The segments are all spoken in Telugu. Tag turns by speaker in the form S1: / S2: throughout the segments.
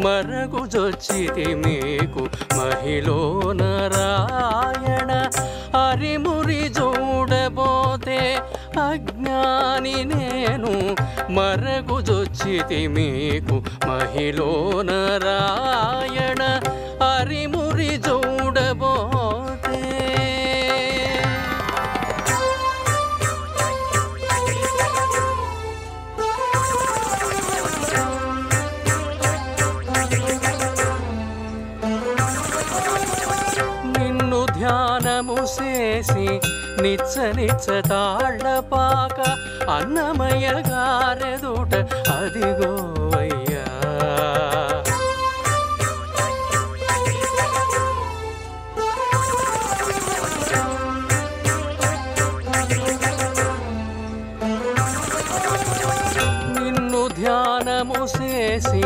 S1: మరగుజొచ్చితి మీకు మహిళో నారాయణ హరిమురి చూడబోతే అజ్ఞాని నేను మరగుజొచ్చితి మీకు మహిళో నారాయణ హరిమురి చూడబోతే ధ్యానము చేసి నిచ్చ నిచ్చ తాళ్ళపాక అన్నమయ్య గారెదుట అదిగోవయ్యా నిన్ను ధ్యానము చేసి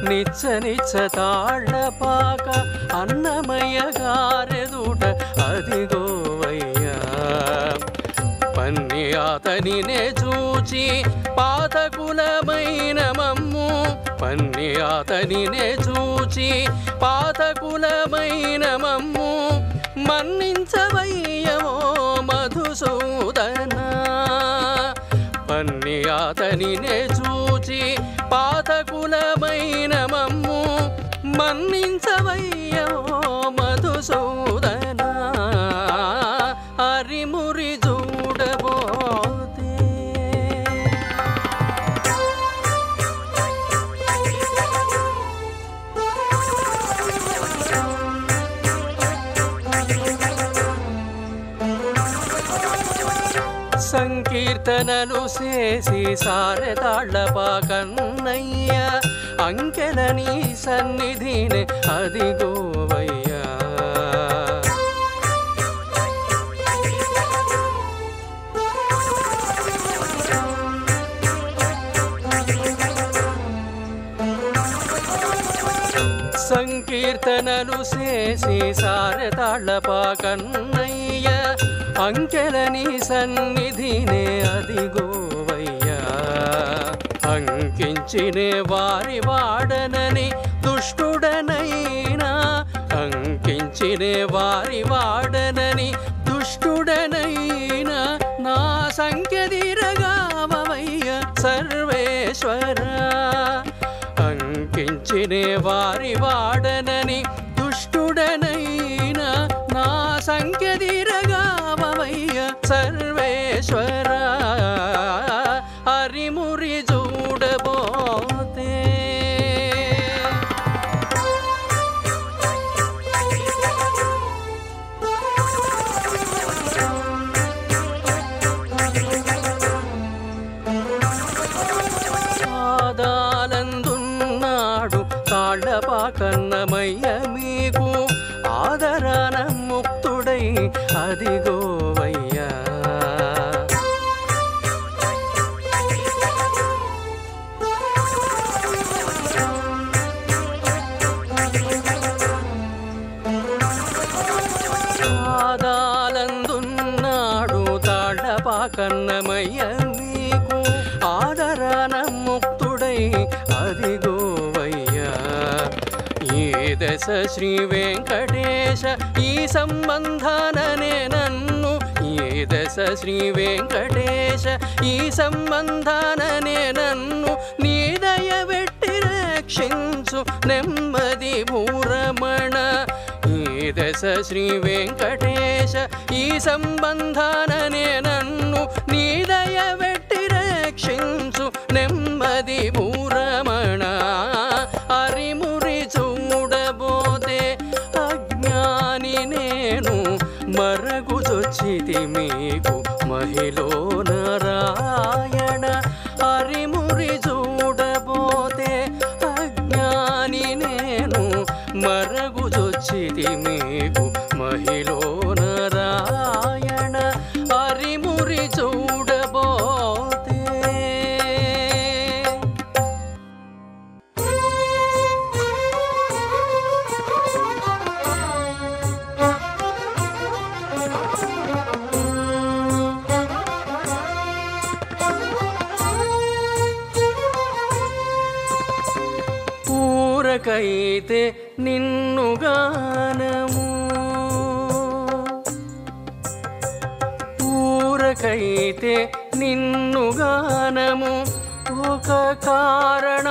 S1: నిచ్చ నిచ్చ తాళ్ళపాక అన్నమయ్య గారెదుట అదిగోవయ్యా పన్ని అతనినే చూచి పాతకులమైన మమ్ము పన్ని అతనినే చూచి పాతకులమైన మమ్ము మన్నించవయ్యమో మధుసూదన పన్ని అతనినే చూచి పాతకులమైన మమ్ము మన్నించవయ్యమో మధుసూదన హరిమురి చూడబోతే సంకీర్తనలు చేసి సారెతాళ్ళపాకన్నయ్య అంకెలని సన్నిధినే అదిగోవయ్యా సంకీర్తనలు చేసి సారెతాళ్ళపాకన్నయ్య అంకెలని సన్నిధినే అదిగోవయ్యా అంకించినే వారి వాడనని దుష్టుడనైనా అంకించినే వారి వాడనని దుష్టుడనైనా నా సంఖ్యదిరగావయ్య సర్వేశ్వర అంకించినే వారి వాడనని దుష్టుడనైనా నా సంఖ్యదిరగావయ్య సర్వేశ్వర హరిమురి చూడబోతే ఆదాలందున్నాడు తాళ్ళపాకన్నమయ్య మీకు ఆదరాన ముక్తుడై అదిగోవయ్యా ఆదాలందున్నాడు తాళ్ళపాకన్నమయ్య మీకు ఆదరాన ముక్తుడై అదిగోవయ్యా ఈ దశ శ్రీ వెంకటేశ ఈ సంబంధాననే నన్ను ఈ దశ శ్రీ వెంకటేశ ఈ సంబంధాననే నన్ను నీ దయ వెట్టి రక్షించు నెమ్మది భూరమణ ఈ దశ శ్రీ వెంకటేశ ఈ సంబంధాననే నన్ను నీ దయ వెట్టి రక్షించు నెమ్మది భూరమణ హరిమురి చూడబోతే అజ్ఞాని నేను మరగుజొచ్చితి మీకు మహిళో నారాయణ హరిమురి చూడబోతే అజ్ఞాని నేను మరగుజొచ్చితి మీకు మహిళో నారాయణ హరిమురి చూడబోతే ఊరకైతే నిన్ను గానము ఊరకైతే నిన్ను గానము ఒక కారణానగాని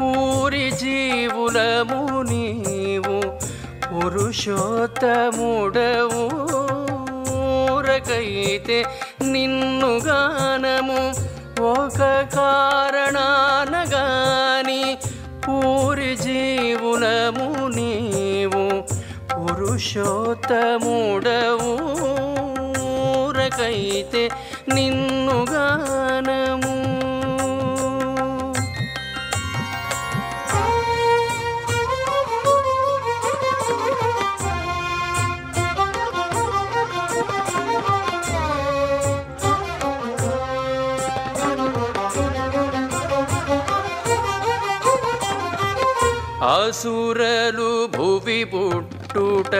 S1: ఊరి జీవులము నీవు పురుషోత్తముడవు ఊరకైతే నిన్ను గానము ఒక కారణానగాని ఊరి జీవులము నీవు పురుషోత్తముడవు ఊరకైతే నిన్ను గానము అసురలు భువి పుట్టుట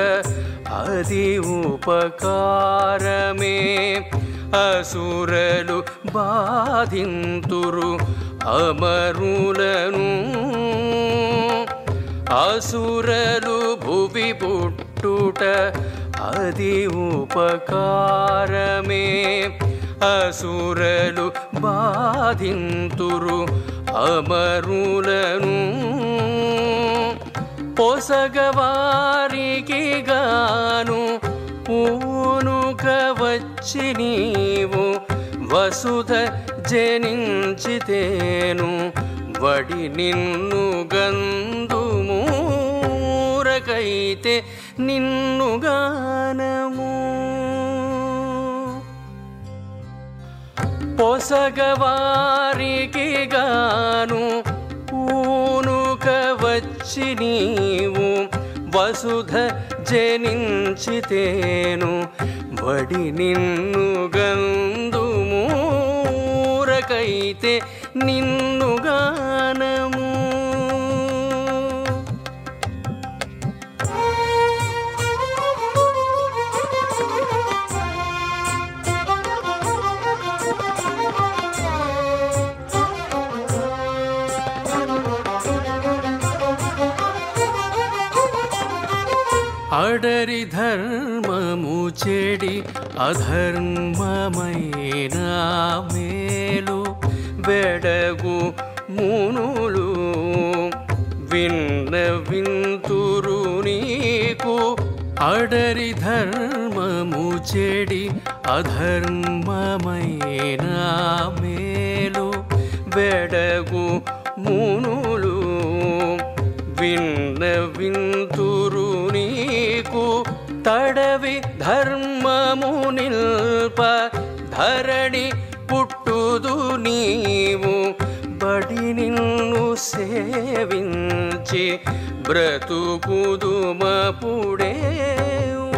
S1: అది ఉపకారమే అసురలు బాధింతురు అమరులను అసురలు భువి పుట్టుట అది ఉపకారమే అసురలు బాధింతురు అమరులను పొసగవారికి గాను పూనుక వచ్చి నీవు వసుధ జనించితేను వడి నిన్ను గంధుమూరకైతే నిన్ను గానము పొసగవారికి గాను పూనుక వచ్చి నీవు వసుధ జనించితేను వడి నిన్ను గంధుమూరకైతే నిన్ను గానము అడరి ధర్మము చెడి అధర్మమైన మేలు వెడగు మునులు వింతురు నీకు అడరి ధర్మము చెడి అధర్మమైన మేలు వెడగు మునులు వింతురు నీకు తడవి ధర్మము నిల్ప ధరణి పుట్టుదు నీవు బడి నిన్ను సేవించి బ్రతుకుదుమపుడే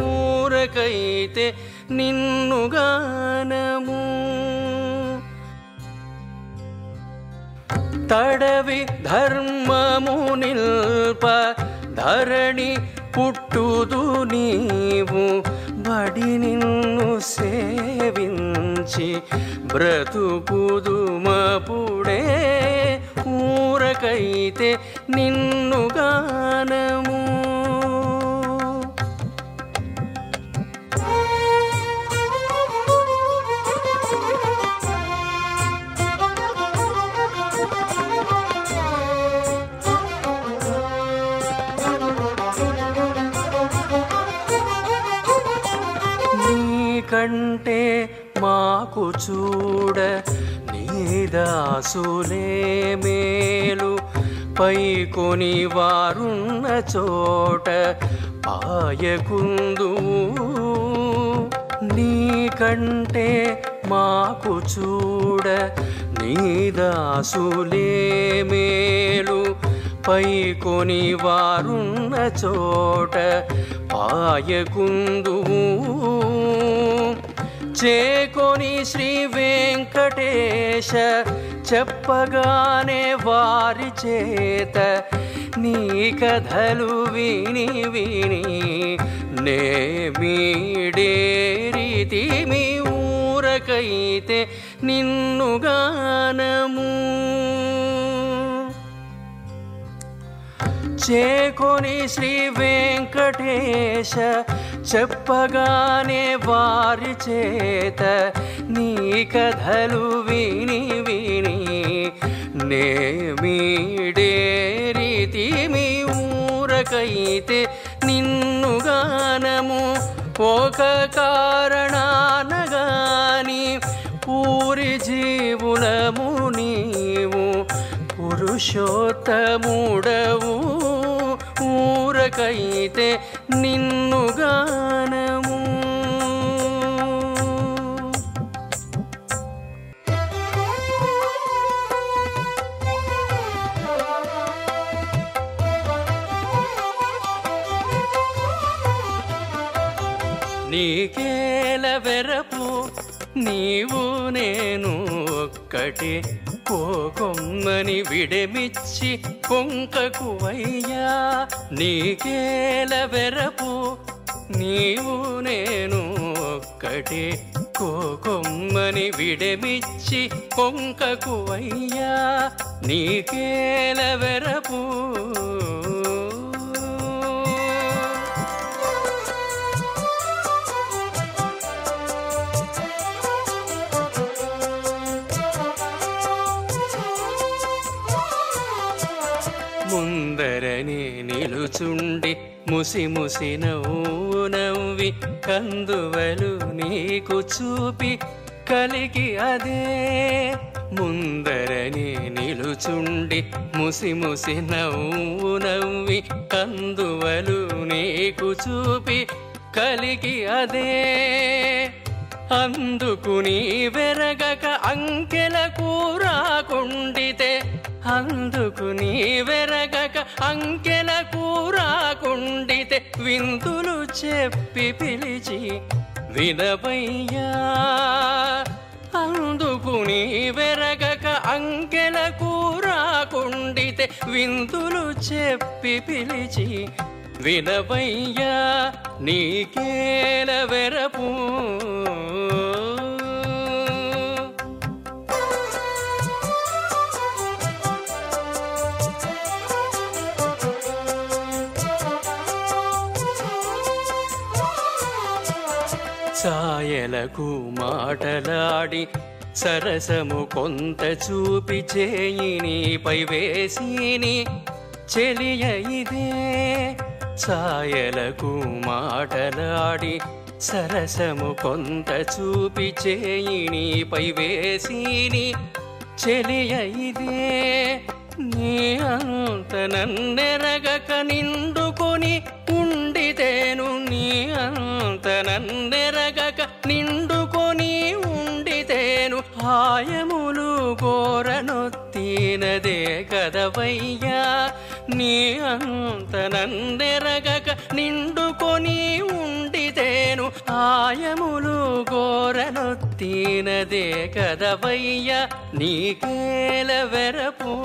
S1: ఊరకైతే నిన్ను గానము తడవి ధర్మము నిల్ప ధరణి పుట్టుదు నీవు బడి నిన్ను సేవించి బ్రతుకుదుమపుడే ఊరకైతే నిన్ను గానము కంటే మాకు చూడ నీదాసులే మేలు పైకొని వారున్న చోట పాయకుందు నీకంటే మాకు చూడ నీదాసులే మేలు పైకొని వారున్న చోట పాయకుందు చేకొని శ్రీ వెంకటేశ చెప్పగానే వారి చేత నీ కథలు విని విని నే మీడే రీతి మీ ఊరకైతే నిన్ను గానము చేకొని శ్రీ వెంకటేశ చెప్పగానే వారి చేత నీ కథలు విని విని నేమిడేరితి మీ ఊరకైతే నిన్ను గానము ఒక కారణానగాని పూరి జీవులము నీవు పురుషోత్తముడవు ఊరకైతే నిన్ను గానము. నీకేల వెరపు నీవు నేను ఒక్కటే కోకొమ్మని విడమిచ్చి కొంకకువయ్యా. నీకేల వెరపు నీవు నేను ఒక్కటే కోకొమ్మని విడమిచ్చి కొంకకువయ్యా. నీకేల వెరపు ముందరనే నిలుచుండి ముసి ముసి నవ్వు నవ్వి కందువలు నీకు చూపి కలిగి అదే. ముందరనే నిలుచుండి ముసి ముసి నవ్వు నవ్వి కందువలు నీకు చూపి కలిగి అదే. అందుకు నీ వెరగక అంకెలకు రాకుండితే అందుకు నీ వెరగక అంకెలకు రాకుండితే విందులు చెప్పి పిలిచి వినవయ్యా. అందుకు నీ వెరగక అంకెలకు రాకుండితే విందులు చెప్పి పిలిచి వినవయ్యా. నీకేల వెరపు ఛాయలకు మాటలాడి సరసము కొంత చూపి చేయినిపై వేసిని చెలియ ఇదే. ఛాయలకు మాటలాడి సరసము కొంత చూపి చేయినిపై వేసిని చెలియ ఇదే. నీ అంత నన్నెరగక నిండుకొని ఉండితేను నీ అంత నన్నెరగక నిండుకొని ఉండితేను హాయములు కోరనొత్తినదే కదవయ్యా. నీ అంత నన్నెరగక నిండుకొని ఉండితేను హాయములు కోరనొత్తినదే కదవయ్యా. నీకేల వెరపు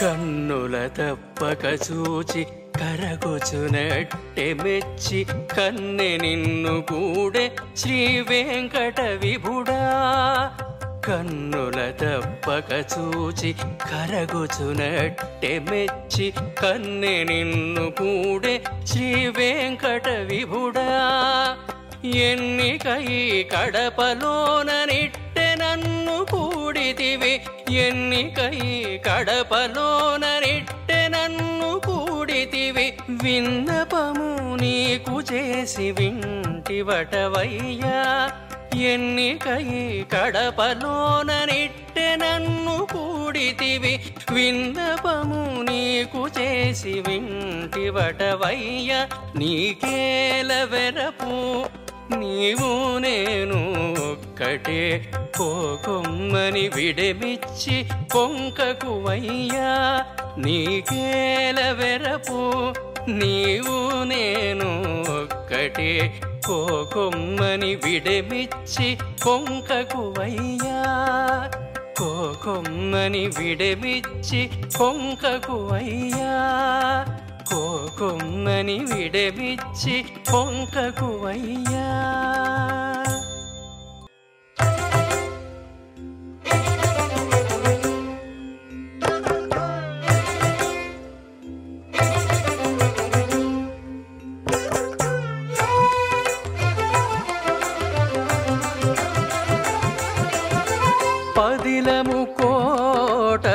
S1: కన్నుల తప్పక చూచి కరగొచునట్టే మెచ్చి కన్నె నిన్ను కూడే శ్రీ వెంకట విభుడా. కన్నుల తప్పక చూచి కరగొచునట్టే మెచ్చి కన్నె నిన్ను కూడే శ్రీ వెంకట విభుడా. ఎన్నికై కడపలోన నిట్టె నన్ను కూడితివి ఎన్నికై కడపలోన నిట్టె నన్ను కూడితివి విన్నపము నీకు చేసి వింటివటవయ్యా. ఎన్నికై కడపలోన నిట్టె నన్ను కూడితివి విన్నపము నీకు చేసి వింటివటవయ్యా. నీకేల వెరపు నీవు నేను ఒక్కటే కోకొమ్మని విడమిచ్చి కొంకకువయ్యా. నీకేల వెరపు నీవు నేను ఒక్కటే కోకొమ్మని విడమిచ్చి కొంకకువయ్యా. కోకొమ్మని విడమిచ్చి కొంకకువయ్యా. కొమ్మని విడమిచ్చి పొంకకువయ్యా. పదిలము కోట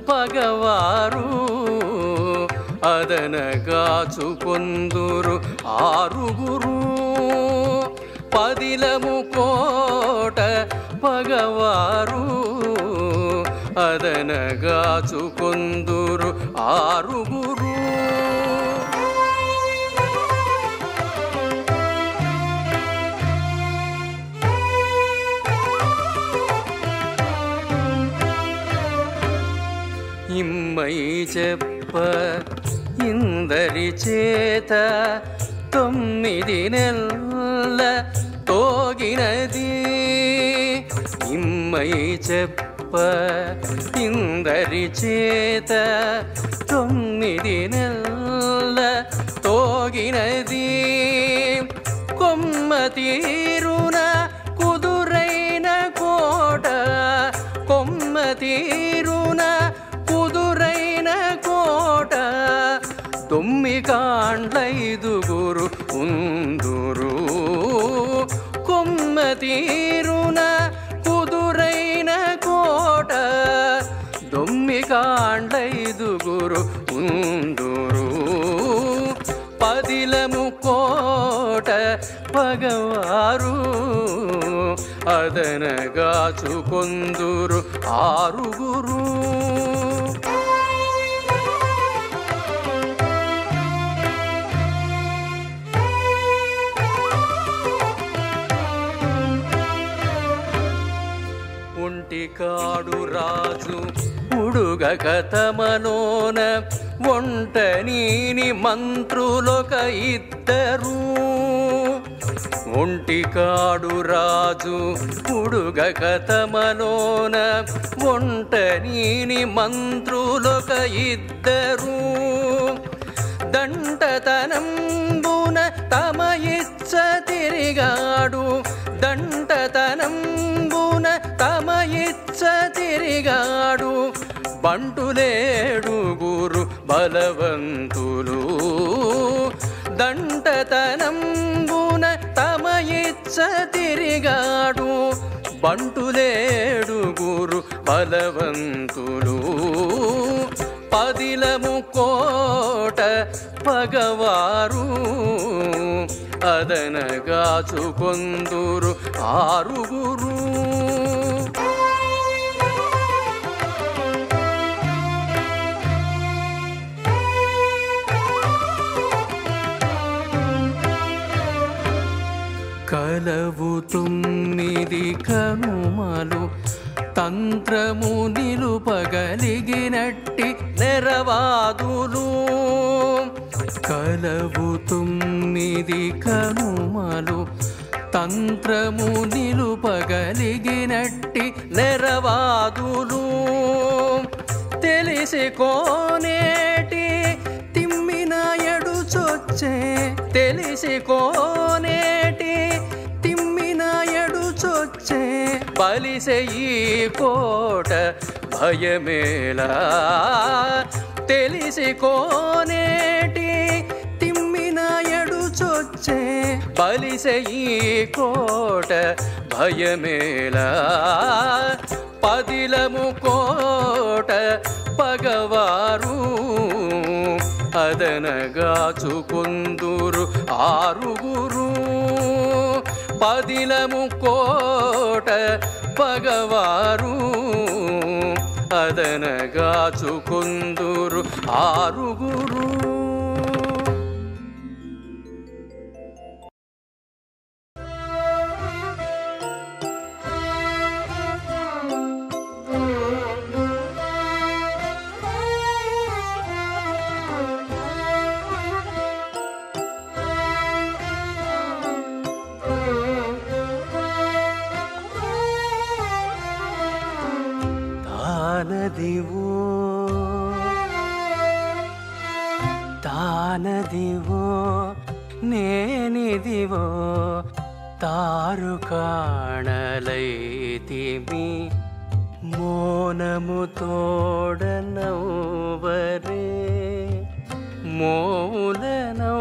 S1: పగవారు అదనగాచుకొందురు ఆరుగురు. పదిలము కోట పగవారు అదనగాచుకొందురు ఆరుగురు. ఇమ్మై చెప్ప ఇందరి చేత 9 నెలల తోగినది. ఇమ్మై చెప్ప ఇందరి చేత 9 నెలల తోగినది. కొమ్మ తీరున కుదురైన కోట, కొమ్మ తీరున కుదురైన కోట, 9 కాండ్లైదుగురు ఉందురు. కొమ్మ తీరున కుదురైన కోట, 9 కాండ్లైదుగురు ఉందురు. పదిలము కోట పగవారు అదనగాచుకొందురు ఆరుగురు. ఒంటికాడు రాజు ఉడుగక తమలోన ఒంటనీని మంత్రులొక ఇద్దరు. ఒంటికాడు రాజు ఉడుగక తమలోన ఒంటనీని మంత్రులొక ఇద్దరు. దంటతనంబున తమ ఇచ్చ తిరిగాడు, దంటతనంబున తమ ఇచ్చ తిరిగాడు. బంటులేడుగురు బలవంతులు, దంటతనంబున తమ ఇచ్చ తిరిగాడు. బంటులేడుగురు బలవంతులు. పదిలము కోట పగవారు అదనగాచుకొందురు ఆరుగురు. కలవు 9 కనుమలు తంత్రము నిలుపగలిగినట్టి నెరవాదులు. కలవు 9 కనుమలు తంత్రము నిలుపగలిగినట్టి నెరవాదులు. తెలిసి కోనేటి తిమ్మిన ఎడుచొచ్చే, తెలిసి కోనేటి తిమ్మిన ఎడుచొచ్చే. బలిసే ఈ కోట భయమేలా, తెలిసి కోనేటి తిమ్మిన ఎడుచొచ్చే. బలిసే ఈ కోట భయమేలా. పదిలము కోట పగవారు అదనగాచుకొందురు ఆరుగురు. పదిలము కోట పగవారు అదనగాచుకొందురు ఆరుగురు.
S2: తానదివో నేనిదివో తారు కాణలైతిమి మోనము తోడనౌవరే మోలనౌ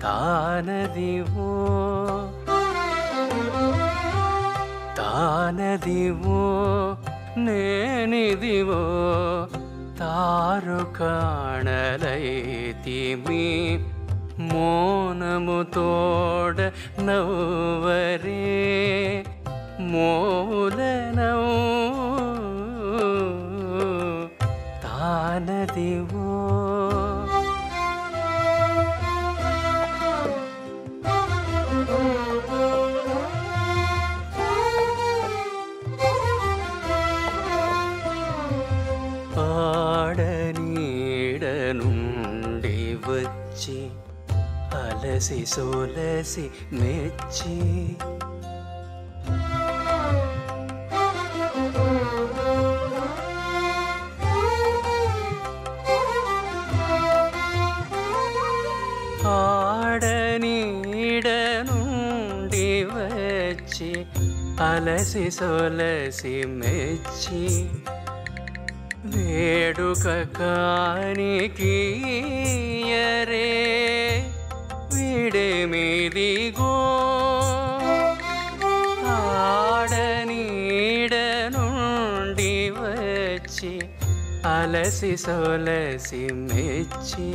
S2: తానదివో తానదివో నేనిదివో తారు కాణలైతిమి మోనము తోడ నవ్వరే మోలనౌ తానదివో ఆడనీడ నుండి వచ్చి అలసి సోలసి మెచ్చి ఆడనీడ నుండి వచ్చి అలసి సోలసి మెచ్చి వేడుక కానికి యరే విడేమిదిగో ఆడనీడ నుండి వచ్చి అలసి సొలసి మెచ్చి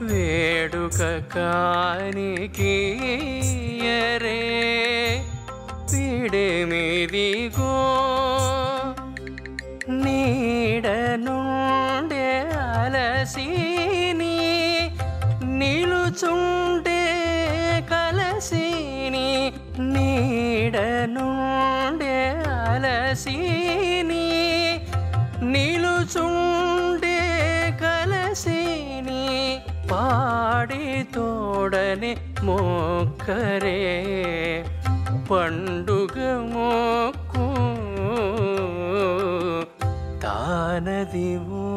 S2: వేడుక కానికి యరే విడేమిదిగో నీడ నుండే అలసిని నిలుచుండే కలసిని నీడ నుండే అలసిని నిలుచుండే కలసిని పాడి తోడని మొక్కరే పండుగ మొక్కు తానదివో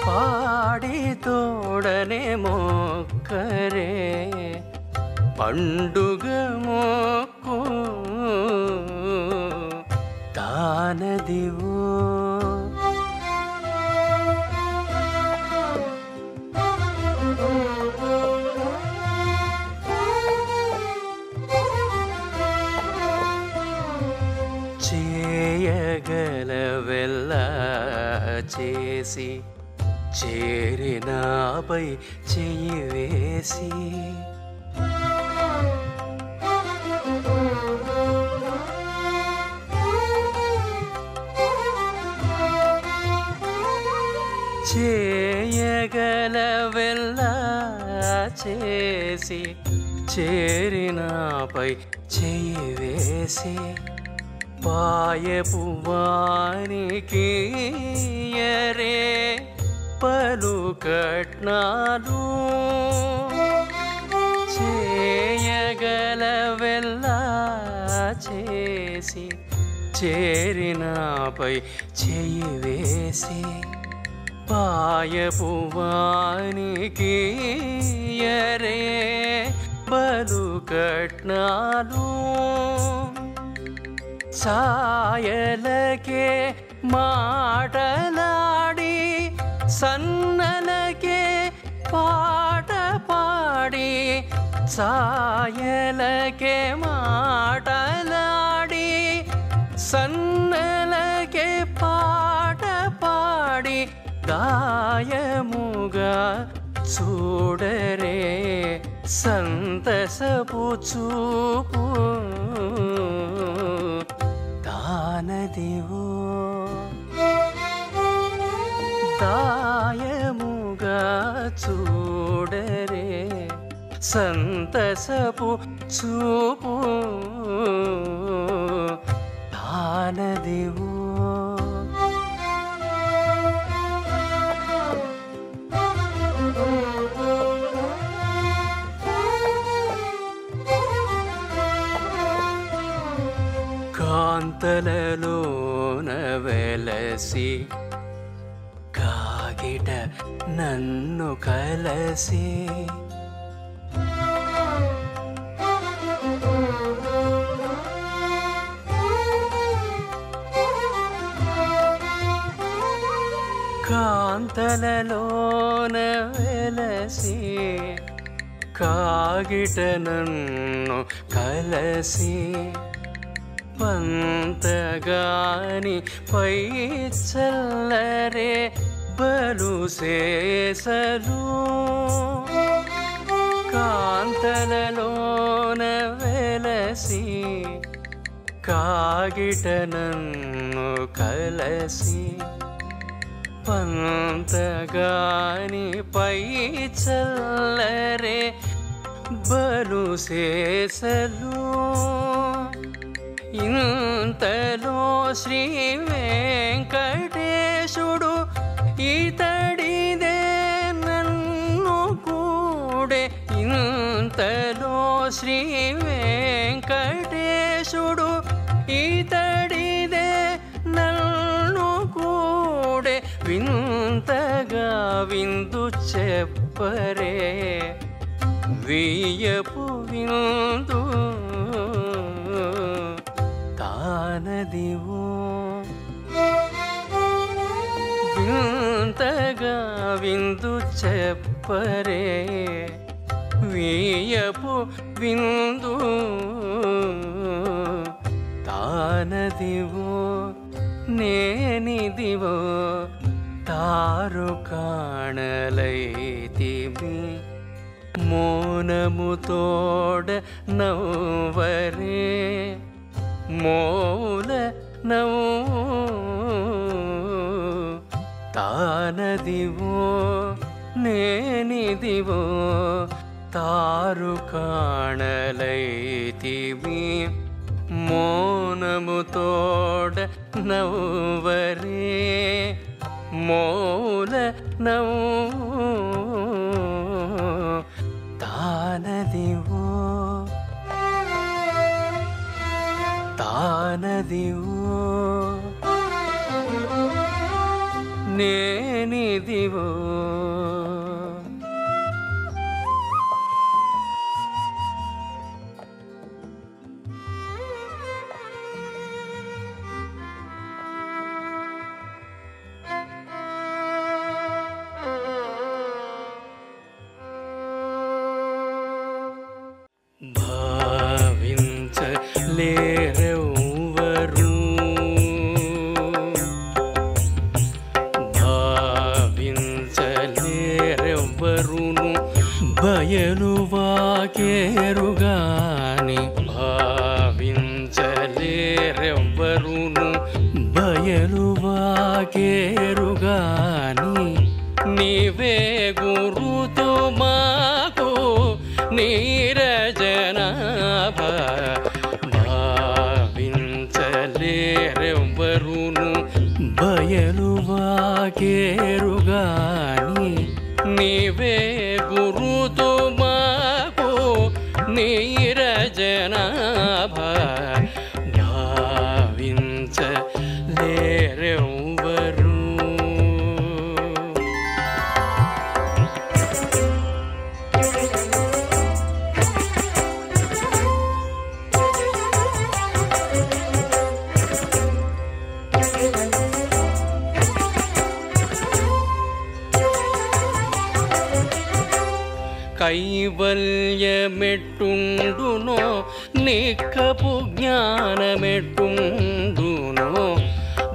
S2: పాడి తోడనే మొక్కరే పండుగ మొక్కు తానదివో చేయగలవెల్ల చేసి చేరినాపై చెయ్యి వేసి చేయగలవెల్ల చేసి చేరినాపై చెయ్యి వేసి పాయపు వానికి యరే పలు కట్నాలు చేయగలవెల్లా చేసి చేరినాపై చెయ్యి వేసి పాయపు వానికి యరే పలు కట్నాలు ఛాయలకే మాటలాడి సన్నలకే పాట పాడి ఛాయలకే మాటలాడి సన్నలకే పాట పాడి గాయముగా చూడరే సంతసపు చూపు తానదివో దాయముగా చూడరే సంతసపు చూపు తానదివో కాంతలలోన వెలసి కాగిట నన్ను కలసి కాంతలలోన వెలసి కాగిట నన్ను కలసి పంతగాని పై చల్లరే బలు సేసలు కాంతలలోన వెలసి కాగిట నన్ను కలసి పంతగాని పై చల్లరే బలు సేసలు ఇంతలో శ్రీ వెంకటేశుడు ఇతడిదే నన్ను కూడే ఇంతలో శ్రీ వెంకటేశుడు ఇతడిదే నన్ను కూడే వింతగా విందు చెప్పరే వియ్యపు విందు తానదివో వింతగా విందు చెప్పరే వియ్యపు విందు తానదివో నేనిదివో తారు కాణలైతిమి మోనముతోడ నవ్వరే మౌల నవ్వు తానదివో నేనిదివో తారు కాణలైతిమి మోనముతోడ నవ్వరే మౌల నవ్వు తానదివో తానదివో నేనిదివో భావించలేరెవ్వరు భావించలేరెవ్వరును బయలు వాకేరుగాని భావించలేరెవ్వరును బయలు వాకేరుగాని నీవే గురుతో మాకు నీరజనాభ భావించలేరెవ్వరును బయలు వాకేరుగాని నీవే గురుతో మాకు నీరజనాభ భావించలేరెవ్వరు కైవల్యమెట్టుండునో నిక్కపు జ్ఞానమెట్టుండునో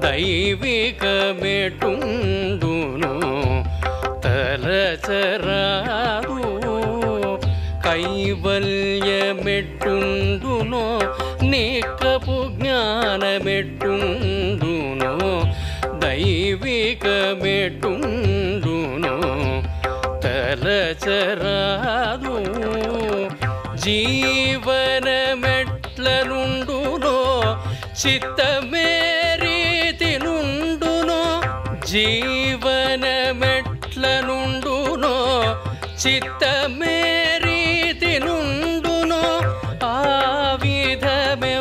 S2: దైవికమెట్టుండునో తలచరాదు కైవల్యమెట్టుండునో నిక్కపు జ్ఞానమెట్టుండునో దైవికమెట్టుండునో తలచరాదు జీవనమెట్లనుండునో చిత్తమేరీతినుండునో జీవనమెట్లనుండునో చిత్తమేరీతినుండునో ఆ విధమెవ్వరికి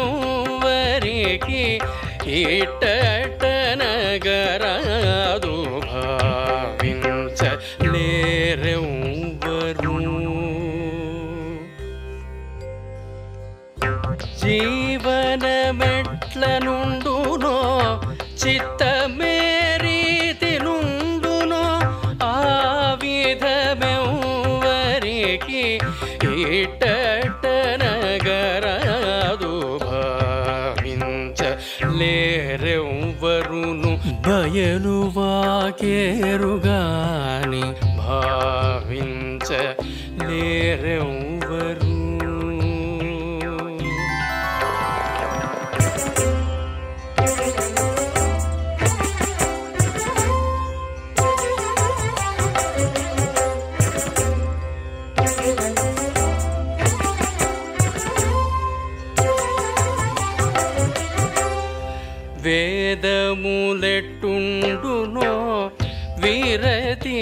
S2: ఇట్టన భావించనగరాదు భావించలేరెవ్వరు జీవనమెట్ల నుండునో చిత్తమేరీతి నుండునో ఆ విధమెవ్వరికి ఇట్టనగరాదు భావించలేరెవ్వరును బయలువాకేరుగాని భావించలేరెవ్వరు వేదములెట్టుండునో వీరతి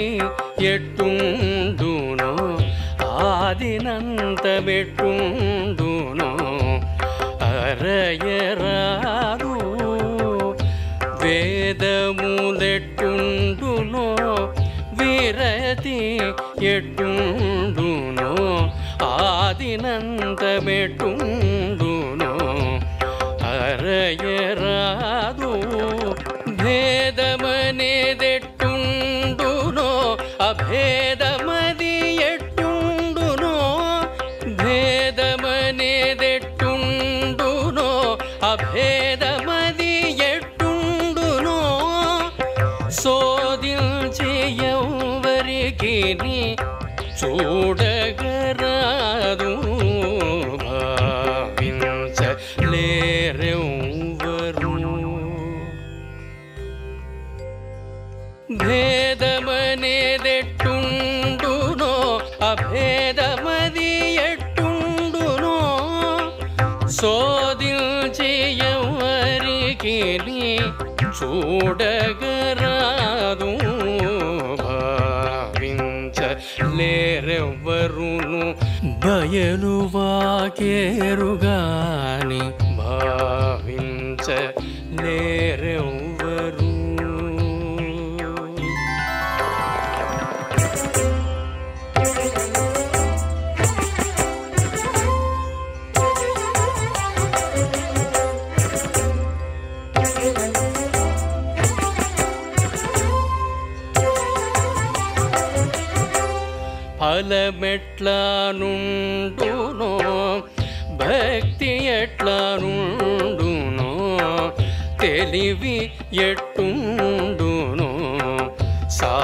S2: ఎట్టుండునో ఆదినంతమెట్టుండునో అరయరాదు వేదములెట్టుండునో వీరతి ఎట్టుండునో ఆదినంతమెట్టుండునో అరయరాదు భేదమనేదెట్టుండునో అభేదమది ఎట్టుండునో భేదమనేదెట్టుండునో అభేదమది ఎట్టుండునో శోధించి ఎవ్వరికి చూడగరాదు భావించలేరెవ్వరు భేదమనేదెట్టుండునో అభేదమది ఎట్టుండునో శోధించి ఎవ్వరికి చూడగరాదు భావించలేరెవ్వరును బయలువాకేరుగాని భావించలేరెవ్వరు ఫలమెట్లా నుండునో భక్తి ఎట్లా నుండునో తెలివి ఎట్టుండునో సాధించగరాదు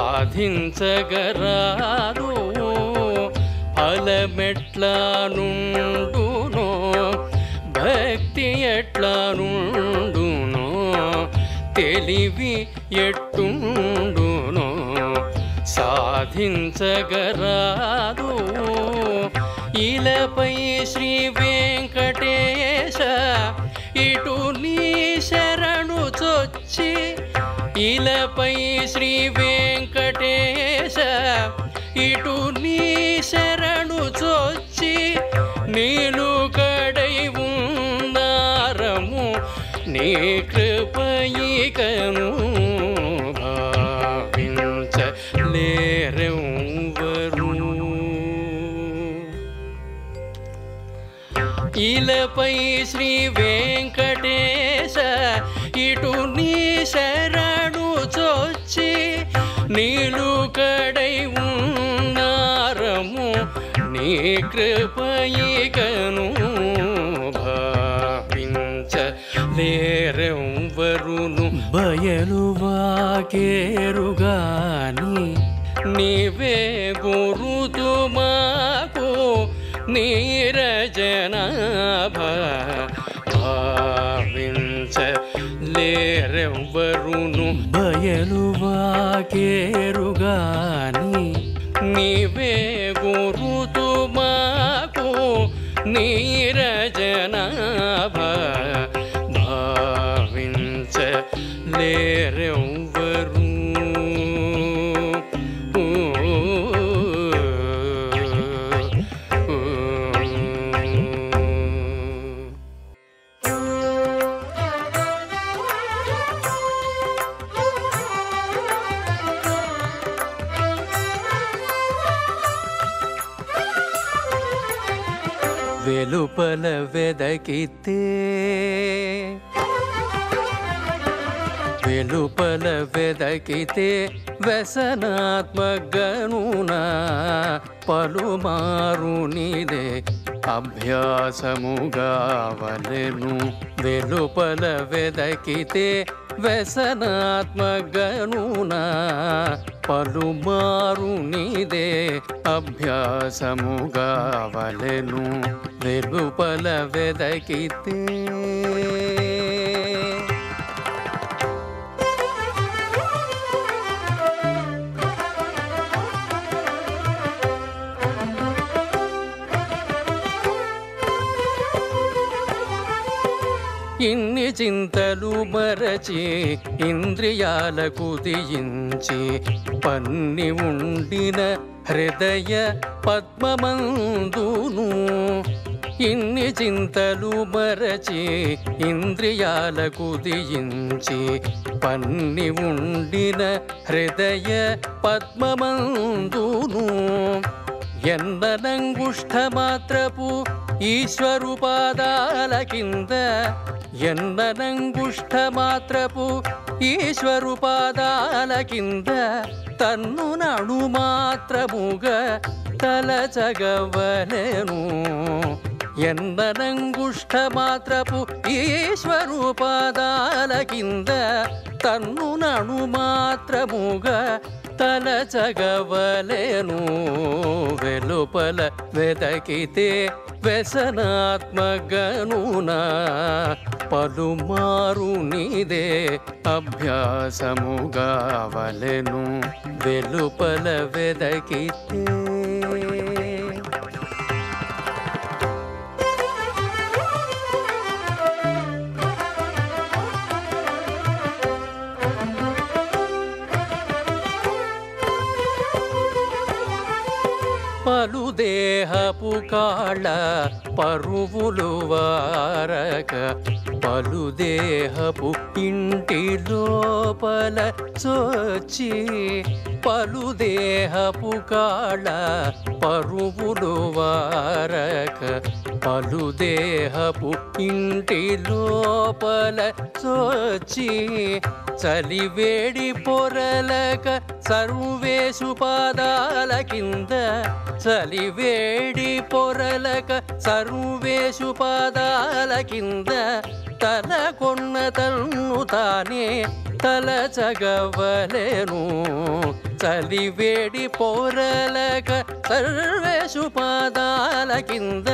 S2: ఫలమెట్లా నుండునో భక్తి ఎట్లా నుండునో తెలివి ఎట్టుండునో సాధించగరాదు ఇలపై శ్రీ వెంకటేశ ఇటు నీ శరణు చొచ్చి ఇలపై శ్రీ వెంకటేశ ఇటు నీ శరణు చొచ్చి నీలు కడై ఉన్నారము నీ కృపయికను భావించలేరెవ్వరు ఇలపై శ్రీ వెంకటేశ ఇటు నీ శరణు చొచ్చి నీలు కడై ఉన్నారము నీ కృపయికను భావించలేరెవ్వరును బయలువాకేరుగాని నీవే గురుతు మాకు నీరజనాభ భావించలేరెవ్వరును బయలువాకేరుగాని నీవే గురుతు మాకు నీరజనాభ భావించలేరెవ్వరు
S1: వెలుపల వెదకితే వెలుపల వెదకితే వ్యసనాత్మగనునా పలుమారు నీదే అభ్యాసముగావలెను వెలుపల వెదకితే వ్యసనాత్మగనునా పలుమారు నీదే అభ్యాసముగావలెను వెలుపల వెదకితే ఇన్ని చింతలు మరచి ఇంద్రియాలకు దియించి పన్ని ఉండిన హృదయ పద్మమందును ఇన్ని చింతలు మరచి ఇంద్రియాలకు దియించి పన్ని ఉండిన హృదయ పద్మమందును ఎన్ననంగుష్ఠ మాత్రపు ఈశ్వరు పాదాల కింద ఎన్ననంగుష్ఠ మాత్రపు ఈశ్వరు పాదాల కింద తన్ను నడు మాత్రముగా తలచగవలెను ఎన్ననంగుష్ఠ మాత్రపు ఈశ్వరు పాదాల కింద తన్ను నడు మాత్రముగా తలచగవలెను వెలుపల వెదకితే వ్యసనాత్మగనునా పలుమారు నీదే అభ్యాసముగావలెను వెలుపల వెదకితే పలుదేహపు కాళ్ళ పరువులు వారక పలుదేహపు ఇంటి లోపల చొచ్చి పలుదేహపు కాళ్ళ పరువులు వారక పలుదేహపు ఇంటి లోపల చొచ్చి చలివేడి పొరలక సర్వేషు పాదాల కింద చలివేడి పొరలక సర్వేషు పాదాల కింద తల కొన్న తన్ను తానే తలచగవలెను చలివేడి పొరలక సర్వేషు పాదాల కింద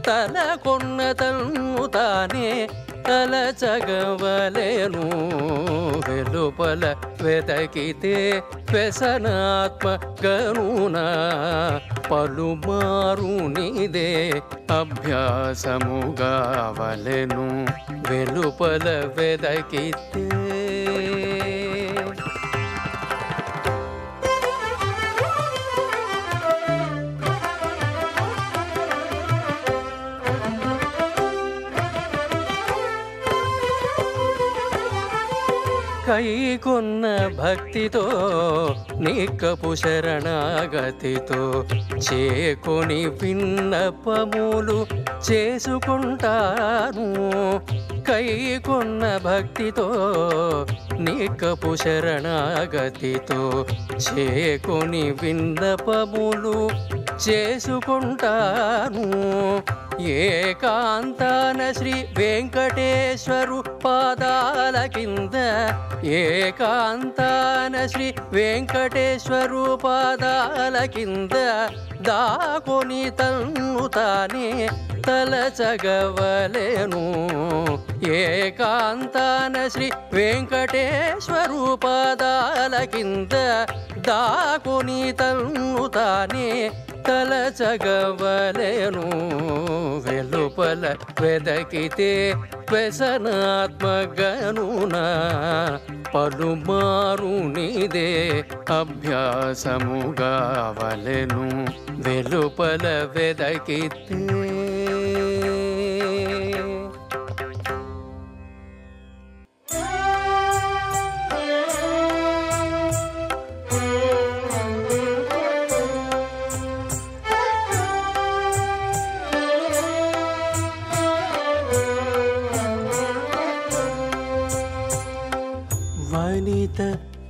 S1: తల కొన్న తన్ను తానే తలచగవలెను వెలుపల వెదకితే వ్యసనాత్మగనునా పలుమారు నీదే అభ్యాసముగావలెను వెలుపల వెదకితే కైకొన్న భక్తితో నిక్కపు శరణాగతితో చేకొని విన్నపములు చేసుకుంటాను కైకొన్న భక్తితో నిక్కపు శరణాగతితో చేకొని విన్నపములు చేసుకుంటాను ఏకాంతాన శ్రీ వెంకటేశ్వరు పాదాల కింద ఏకాంతాన శ్రీ వెంకటేశ్వరు పాదాల కింద దాకొని తన్ను తానే తలచగవలెను ఏకాంతాన శ్రీ వెంకటేశ్వరు పాదాల కింద దాకొని తన్ను తానే తలచగవలెను వెలుపల వెదకితే వ్యసనాత్మగనునా పలుమారు నీదే అభ్యాసముగావలెను వెలుపల వెదకితే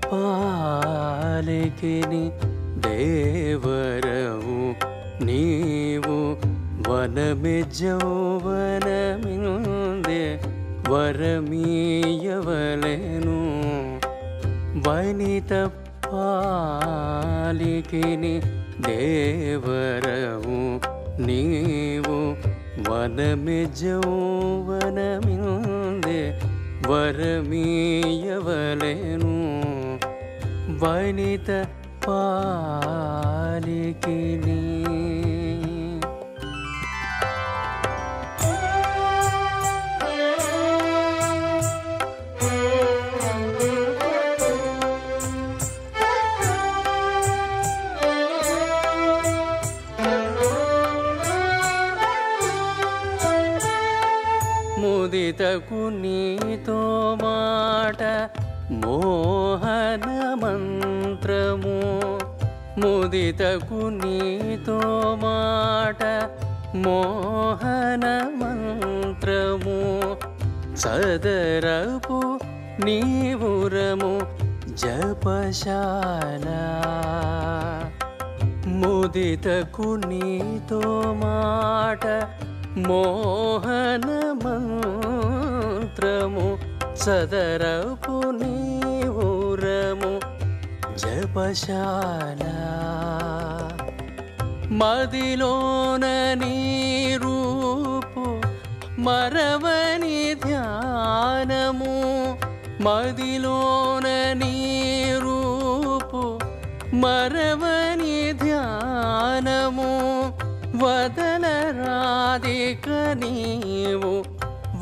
S1: పాలికిని దేవరవు నీవు వనమెజ్జౌవనమిందే వరమీయవలెను వనిత పాలికిని దేవరవు నీవు వనమెజ్జౌవనమిందే వరమీయవలెను వనిత పాలికిని. ముదితకు నీతో మాట మోహన మంత్రము ముదితకు నీతో మాట మోహన మంత్రము సదరపు నీవురము జపశాల ముదితకు నీతో మాట మోహన మంత్రము సదరపు నీవురము జపశాల మదిలోన నీ రూపు మరవని ధ్యానము మదిలోన నీ రూపు మరవని ధ్యానము వదలరాదిక నీవు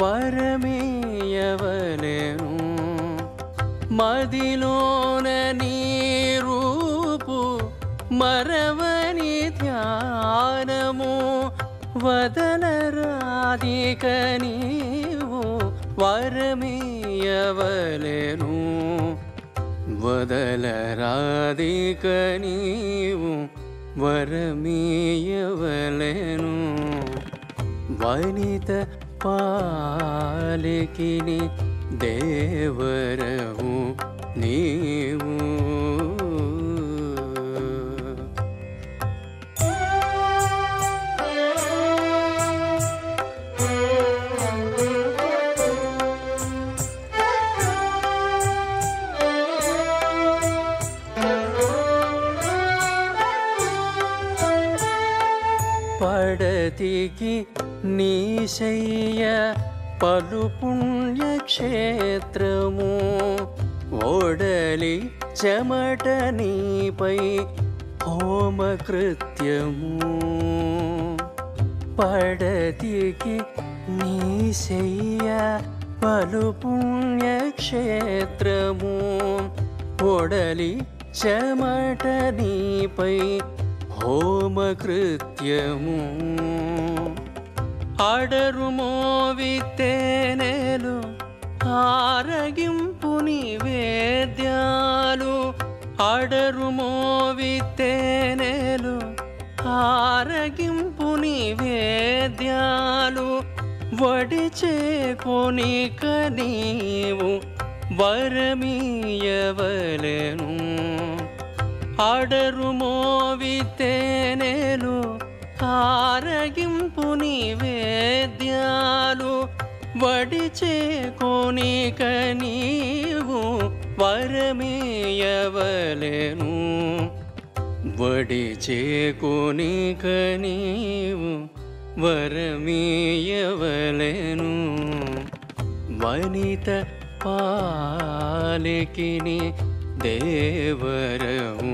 S1: వరమేయవలెను మదిలోన నీ రూపు మరవని ధ్యానము వదలరాదిక నీవు వరమేయవలెను వదలరాదిక నీవు వరమీయవలెను వనిత పాలికిని దేవరవు నీవు. పడతికి నీశయ్య పలు పుణ్యక్షేత్రము ఓడలి చెమట నీపై హోమకృత్యము పడతికి నీశయ్య పలు పుణ్యక్షేత్రము ఓడలి చెమట నీపై హోమకృత్యము అడరు మోవితేనెలు ఆరగింపు నివేద్యాలు అడరు మోవితేనెలు ఆరగింపు నివేద్యాలు వడిచే కొనిక నీవు వరమీయవలెను అడరు మోవితేనెలు ఆరగింపు నివేద్యాలు వడిచే కొనిక నీవు వరమేయవలెను వడిచే కొనిక నీవు వరమేయవలెను వనిత పాలికిని దేవరవు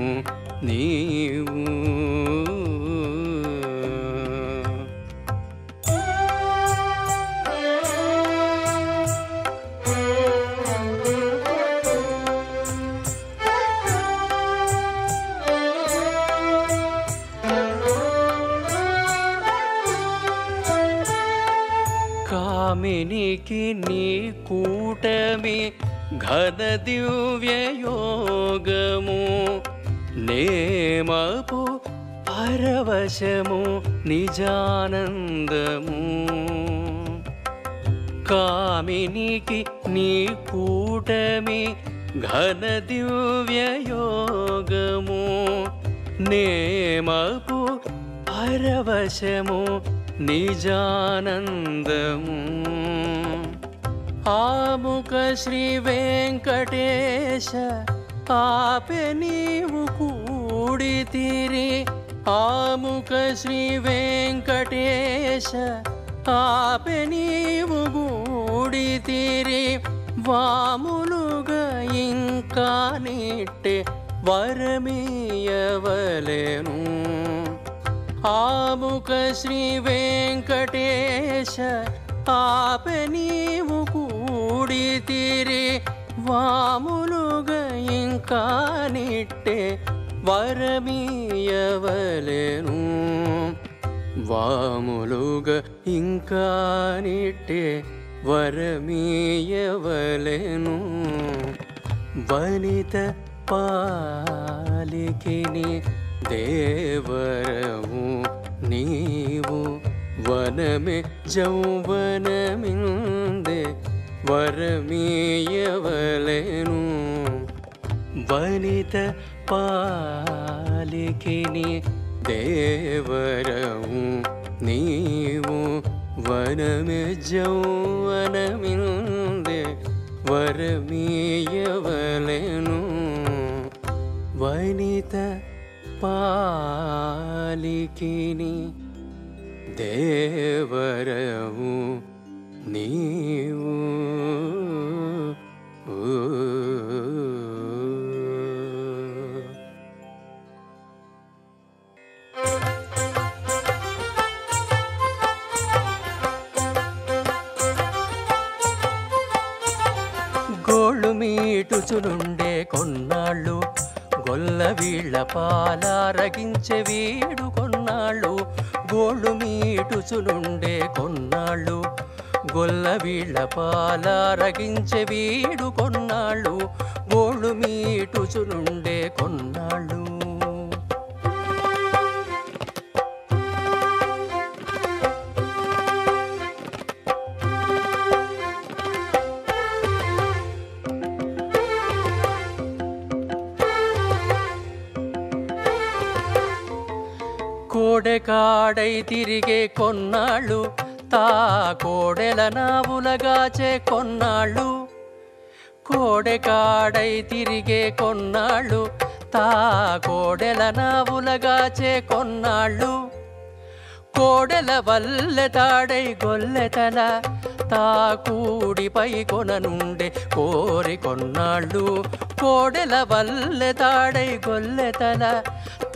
S1: నీవు. కామినికి నీ కూటమి ఘన దివ్యయోగము నేమపు పరవశము నిజానందము కామినికి నీ కూటమి ఘన దివ్యయోగము నేమపు పరవశము నిజానందము ఆముక శ్రీ వెంకటేశ ఆపె నీవు కూడితిరి ఆముక శ్రీ వెంకటేశ ఆపె నీవు కూడితిరి వాములుగా ఇంకా నిట్టే వరమీయవలెను ఆముక శ్రీ వెంకటేశ ఆపె నీవు కూడితిరి వాములుగా ఇంకా నిట్టే వరమీయవలెను వాములుగా ఇంకా నిట్టే వరమీయవలెను వనిత పాలికిని దేవరము నీవు వనమే జౌవనమిందే వరమీయవలెను వనిత పాలికిని దేవరము నీవు వనమే జౌవనమిందే వరమీయవలెను వనిత పాలికిని దేవరము నీవు గోళ్ళు మీటుచునుండే కొన్నాళ్ళు గొల్ల వీళ్ళ పాలారగించే వీడు కొన్నాళ్ళు గోళ్ళు మీటుచునుండే కొన్నాళ్ళు గొల్ల వీళ్ళ పాలారగించే వీడు కొన్నాళ్ళు గోళ్ళు మీటుచునుండే కొన్నాళ్ళు కోడెకాడై తిరిగే కొన్నాళ్ళు తా కోడెల నావులగాచే కొన్నాళ్ళు కోడెకాడై తిరిగే కొన్నాళ్ళు తా కోడెల నావులగాచే కొన్నాళ్ళు కోడెల వల్లె తాడై గొల్లెతల తా కూడిపై కొననుండే కోరి కొన్నాళ్ళు కోడెల వల్లె తాడై గొల్లెతల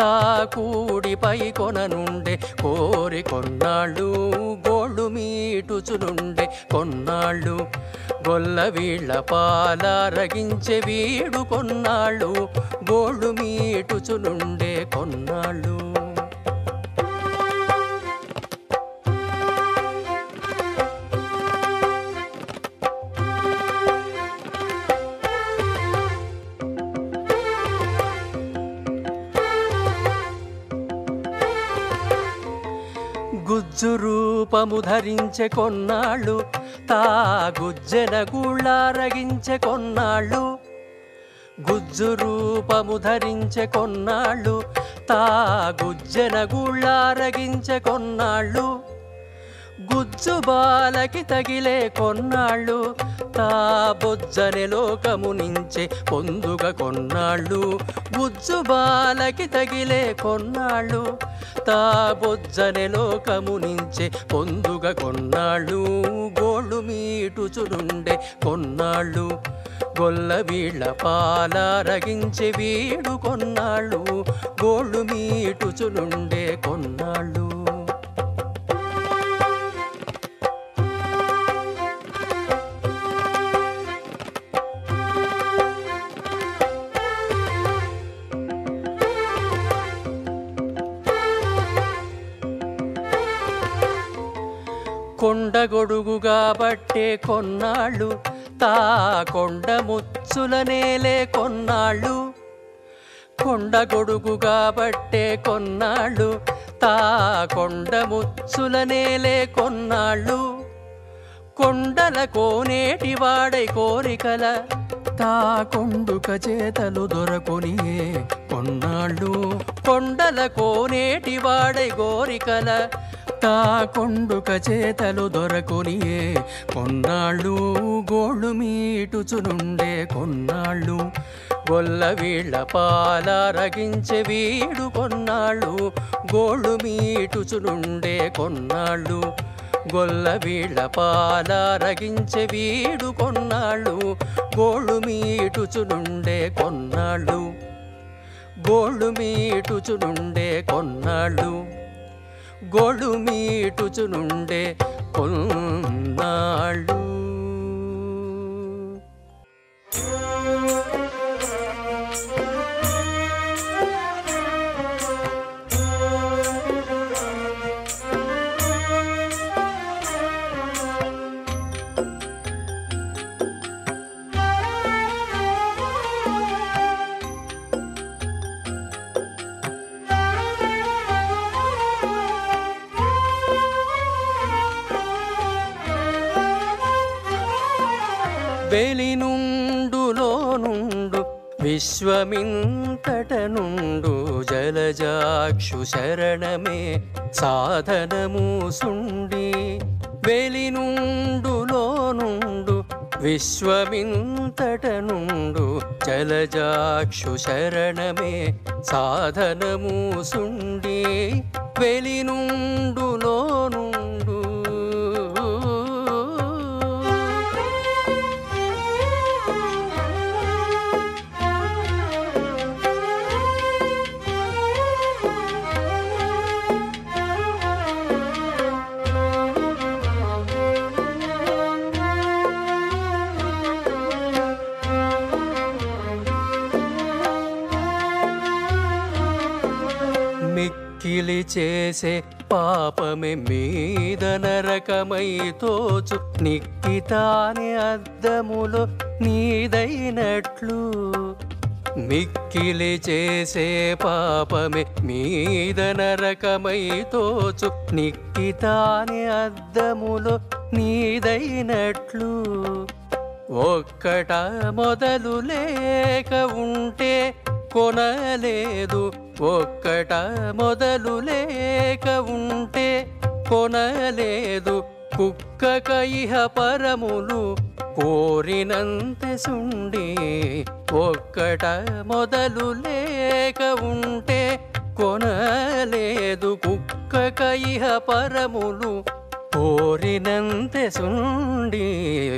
S1: తా కూడిపై కొననుండే కోరి కొన్నాళ్ళు గోళ్ళు మీటుచునుండే కొన్నాళ్ళు గొల్ల వీళ్ళ పాలారగించే వీడు కొన్నాళ్ళు గోళ్ళు మీటుచునుండే కొన్నాళ్ళు గుజ్జు రూపము ధరించే కొన్నాళ్ళు తా గుజ్జెన గుళ్ళారగించే కొన్నాళ్ళు గుజ్జు రూపము ధరించే కొన్నాళ్ళు తా గుజ్జెన గుళ్ళారగించే కొన్నాళ్ళు గుజ్జు బాలకి తగిలే కొన్నాళ్ళు తా బొజ్జనే లోకము నుంచే పొందుగ కొన్నాళ్ళు గుజ్జు బాలకి తగిలే కొన్నాళ్ళు తా బొజ్జనే లోకము నుంచే పొందుగ కొన్నాళ్ళు గోళ్ళు మీటుచునుండే కొన్నాళ్ళు గొల్ల వీళ్ళ పాలారగించే వీడు కొన్నాళ్ళు గోళ్ళు మీటుచునుండే కొన్నాళ్ళు కొండగొడుగుగా బట్టే కొన్నాళ్ళు తా కొండ ముచ్చుల నేలే కొన్నాళ్ళు కొండగొడుగుగా బట్టే కొన్నాళ్ళు తా కొండ ముచ్చుల నేలే కొన్నాళ్ళు కొండల కోనేటి వాడై కోరికల తా కొండుక చేతలు దొరకొనియే కొన్నాళ్ళు కొండల కోనేటి వాడై గోరికల తా కొండుక చేతలు దొరకొనియే కొన్నాళ్ళు గోళ్ళు మీటుచునుండే కొన్నాళ్ళు గొల్ల వీళ్ళ పాల రగించే వీడు కొన్నాళ్ళు గోళ్ళు మీటుచునుండే కొన్నాళ్ళు గొల్ల వీళ్ళ పాల రగించే వీడు కొన్నాళ్ళు గోళ్ళు మీటుచునుండే కొన్నాళ్ళు గోళ్ళు మీటుచునుండే కొన్నాళ్ళు గోళ్ళు మీటుచునుండే కొన్నాళ్ళు. వెలినుండులో నుండు విశ్వమింతట నుండు జలజాక్షు శరణమే సాధనము సుండి వెలినుండులో నుండు విశ్వమింతట నుండు జలజాక్షు శరణమే సాధనము సుండి వెలినుండులో నుండు మిక్కిలి చేసే పాపమే మీద నరకమై తోచు నిక్కితానే అద్దములో నీదైనట్లు మిక్కిలి చేసే పాపమే మీద నరకమై తోచు నిక్కితానే అద్దములో నీదైనట్లు ఒక్కట మొదలు లేక ఉంటే కొనలేదు ఒక్కట మొదలు లేక ఉంటే కొనలేదు కుక్కక ఇహ పరములు కోరినంతే సుండి ఒక్కట మొదలు లేక ఉంటే కొనలేదు కుక్కక ఇహ పరములు కోరినంతే సుండి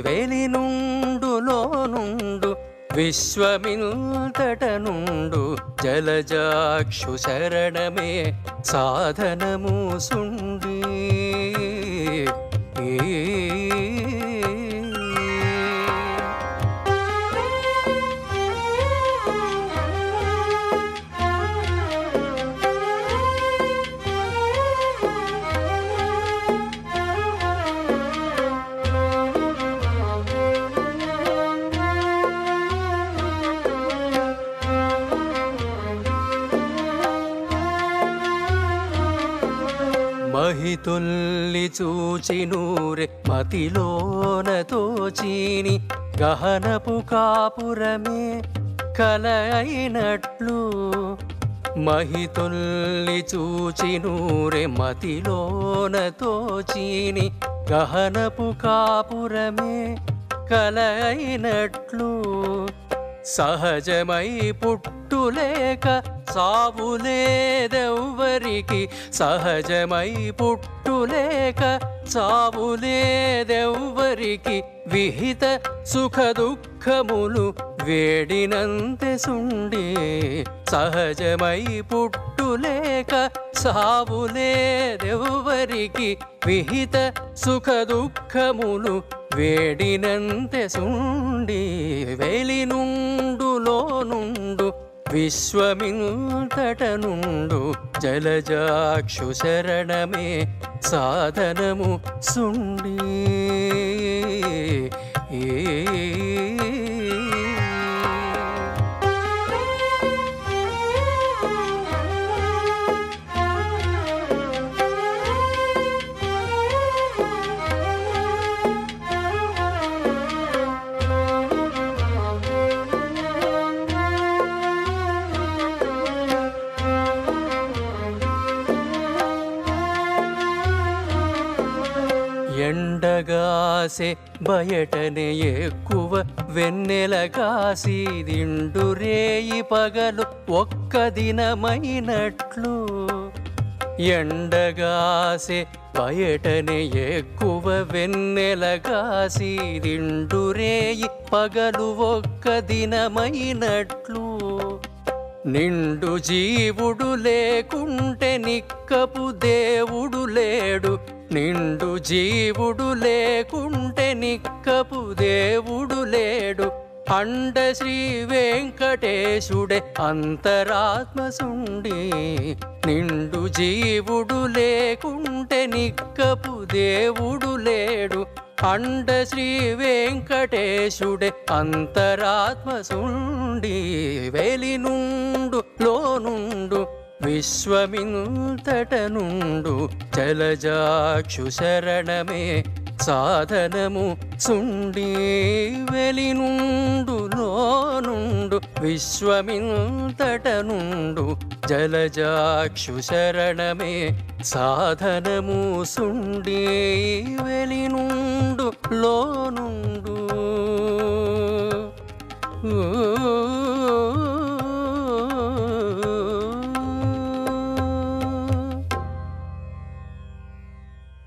S1: వెలినుండులో నుండు విశ్వమింతట నుండు జలజాక్షు శరణమే సాధనము సుండి మహితుల్లి చూచినూరె మతిలోన తోచీని గహనపు కాపురమే కల అయినట్లు మహితుల్లి చూచినూరె మతిలోన తోచీని గహనపు కాపురమే కల అయినట్లు సహజమై పుట్టులేక సావులేదెవ్వరికి సహజమై పుట్టులేక సావులేదెవ్వరికి విహిత సుఖ దుఃఖములు వేడినంతే సుండి సహజమై పుట్టులేక సావులేదెవ్వరికి విహిత సుఖ దుఃఖములు వేడినంతే సుండి వెలినుండులో నుండు విశ్వమింతట నుండు జలజాక్షు శరణమే సాధనము సుండి ఎండగాసే బయటనే ఎక్కువ వెన్నెలగాసి దిండురేయి పగలు ఒక్క దినమైనట్లు ఎండగాసే బయటనే ఎక్కువ వెన్నెలగాసి దిండురేయి పగలు ఒక్క దినమైనట్లు నిండు జీవుడు లేకుంటే నిక్కపు దేవుడు లేడు నిండు జీవుడు లేకుంటే నిక్కపు దేవుడు లేడు అండ శ్రీ వెంకటేశుడే అంతరాత్మసుండి నిండు జీవుడు లేకుంటే నిక్కపు దేవుడు లేడు అండ శ్రీ వెంకటేశుడే అంతరాత్మసుండి వెలినుండు లోనుండు విశ్వమింతట నుండు జలజాక్షు శరణమే సాధనము సుండి వెలినుండు లోనుండు విశ్వమింతట నుండు జలజాక్షు శరణమే సాధనము సుండి వెలినుండు లోనుండు